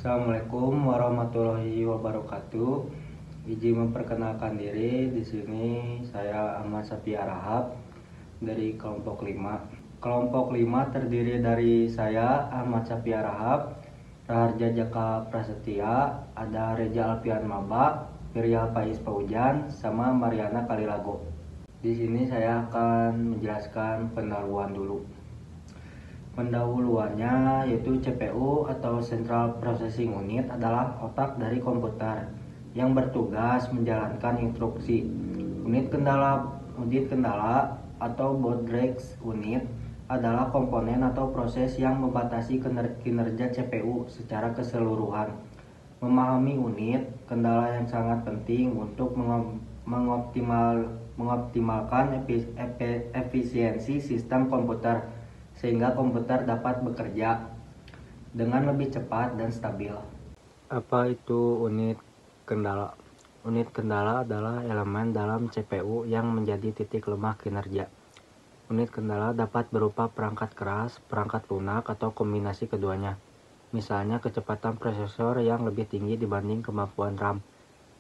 Assalamualaikum warahmatullahi wabarakatuh. Izin memperkenalkan diri, di sini saya Ahmad Sapia Rahab dari kelompok 5. Kelompok 5 terdiri dari saya Ahmad Sapia Rahab, Raharja Jaka Prasetya, ada Reza Alfian Maba, Viryal Faiz Paujan, sama Mariana Kalilago. Di sini saya akan menjelaskan pendahuluan dulu. Pendahuluannya yaitu CPU atau Central Processing Unit adalah otak dari komputer yang bertugas menjalankan instruksi. Unit kendala atau baud rate unit adalah komponen atau proses yang membatasi kinerja CPU secara keseluruhan. Memahami unit kendala yang sangat penting untuk mengoptimalkan efisiensi sistem komputer sehingga komputer dapat bekerja dengan lebih cepat dan stabil. Apa itu unit kendala? Unit kendala adalah elemen dalam CPU yang menjadi titik lemah kinerja. Unit kendala dapat berupa perangkat keras, perangkat lunak, atau kombinasi keduanya. Misalnya kecepatan prosesor yang lebih tinggi dibanding kemampuan RAM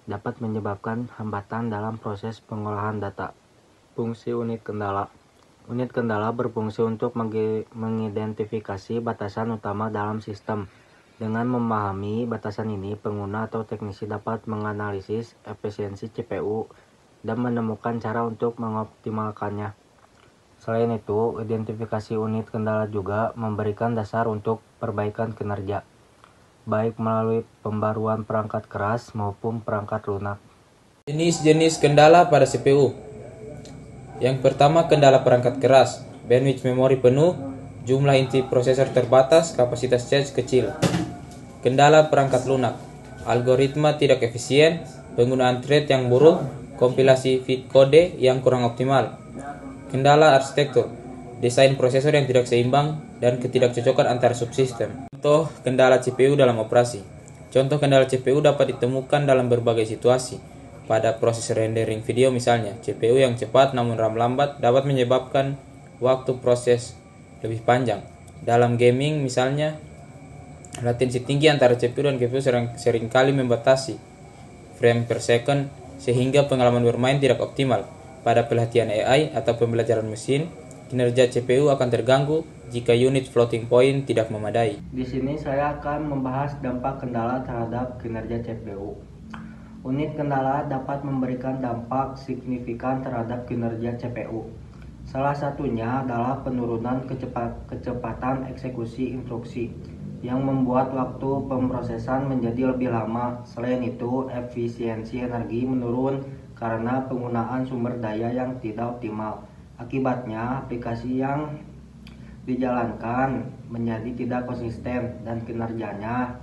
dapat menyebabkan hambatan dalam proses pengolahan data. Fungsi unit kendala. Unit kendala berfungsi untuk mengidentifikasi batasan utama dalam sistem. Dengan memahami batasan ini, pengguna atau teknisi dapat menganalisis efisiensi CPU dan menemukan cara untuk mengoptimalkannya. Selain itu, identifikasi unit kendala juga memberikan dasar untuk perbaikan kinerja, baik melalui pembaruan perangkat keras maupun perangkat lunak. Jenis-jenis kendala pada CPU. Yang pertama, kendala perangkat keras, bandwidth memori penuh, jumlah inti prosesor terbatas, kapasitas cache kecil. Kendala perangkat lunak, algoritma tidak efisien, penggunaan thread yang buruk, kompilasi feed kode yang kurang optimal. Kendala arsitektur, desain prosesor yang tidak seimbang, dan ketidakcocokan antara subsistem. Contoh kendala CPU dalam operasi. Contoh kendala CPU dapat ditemukan dalam berbagai situasi. Pada proses rendering video misalnya, CPU yang cepat namun RAM lambat dapat menyebabkan waktu proses lebih panjang. Dalam gaming misalnya, latensi tinggi antara CPU dan GPU seringkali membatasi frame per second sehingga pengalaman bermain tidak optimal. Pada pelatihan AI atau pembelajaran mesin, kinerja CPU akan terganggu jika unit floating point tidak memadai. Di sini saya akan membahas dampak kendala terhadap kinerja CPU. Unit kendala dapat memberikan dampak signifikan terhadap kinerja CPU. Salah satunya adalah penurunan kecepatan eksekusi instruksi yang membuat waktu pemrosesan menjadi lebih lama. Selain itu, efisiensi energi menurun karena penggunaan sumber daya yang tidak optimal. Akibatnya, aplikasi yang dijalankan menjadi tidak konsisten dan kinerjanya,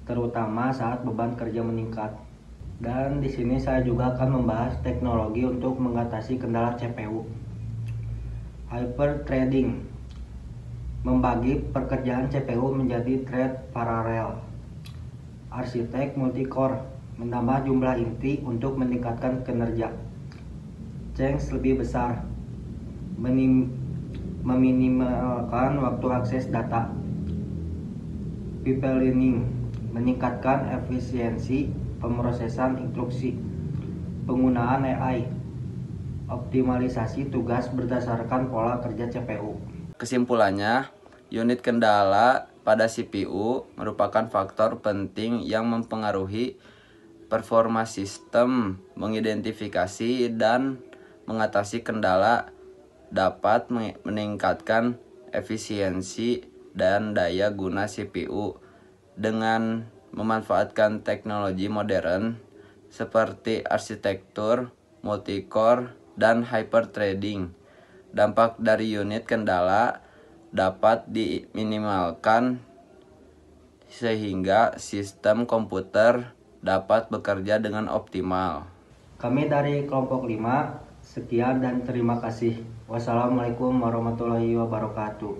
terutama saat beban kerja meningkat. Dan di sini saya juga akan membahas teknologi untuk mengatasi kendala CPU. Hyperthreading membagi pekerjaan CPU menjadi thread paralel. Arsitek multicore menambah jumlah inti untuk meningkatkan kinerja. Chunks lebih besar meminimalkan waktu akses data. Pipelining meningkatkan efisiensi pemrosesan instruksi. Penggunaan AI, optimalisasi tugas berdasarkan pola kerja CPU. Kesimpulannya, unit kendala pada CPU merupakan faktor penting yang mempengaruhi performa sistem. Mengidentifikasi dan mengatasi kendala dapat meningkatkan efisiensi dan daya guna CPU dengan memanfaatkan teknologi modern seperti arsitektur multicore dan hyperthreading. Dampak dari unit kendala dapat diminimalkan sehingga sistem komputer dapat bekerja dengan optimal. Kami dari kelompok 5, sekian dan terima kasih. Wassalamualaikum warahmatullahi wabarakatuh.